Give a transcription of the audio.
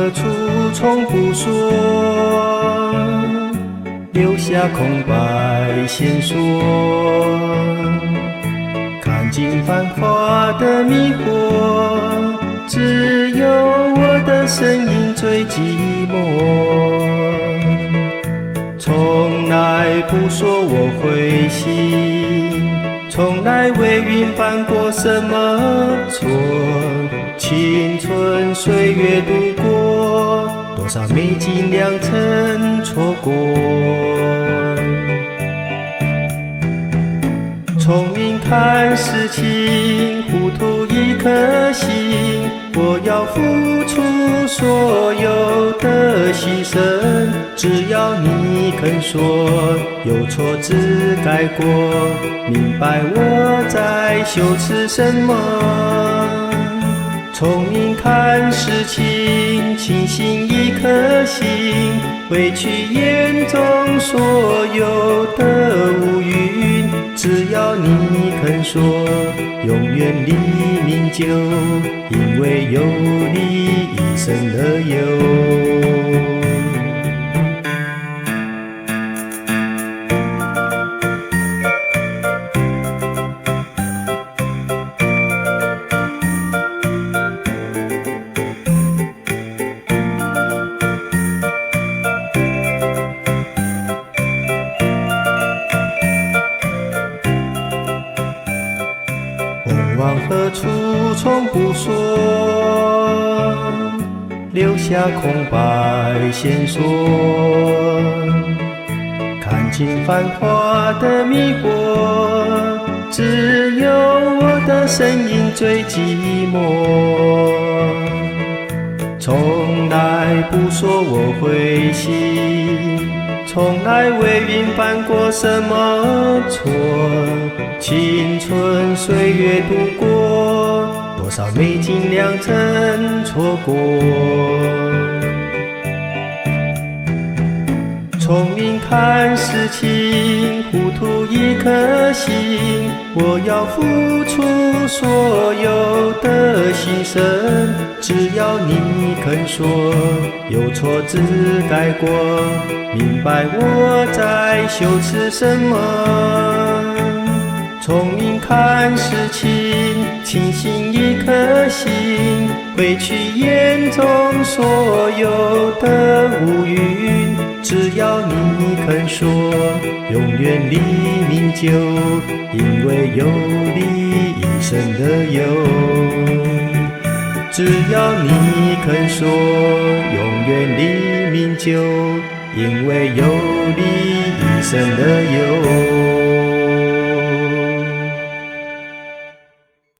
何处从不说，留下空白线索。看尽繁华的迷惑，只有我的身影最寂寞。从来不说我会醒，从来为云犯过什么错。青春岁月度过，多少美景良辰错过。聪明看事情，糊涂一颗心。我要付出所有的牺牲，只要你肯说，有错只改过，明白我在羞耻什么。聪明看事情，清醒一颗心，挥去眼中所有的乌云。只要你肯说，永远黎明就因为有你一生而有。梦往何处从不说，留下空白线索。看尽繁华的迷惑，只有我的身影最寂寞。从来不说我会醒，从来为云犯过什么错。青春岁月度过，多少美景良辰错过。聪明看事情，糊涂一颗心。我要付出所有的牺牲，只要你肯说，有错只改过，明白我在羞耻什么。聪明看事情，清醒一颗心，挥去眼中所有的乌云。只要你肯说，永远黎明就因为有你一生的有。只要你肯说，永远黎明就因为有你一生的有。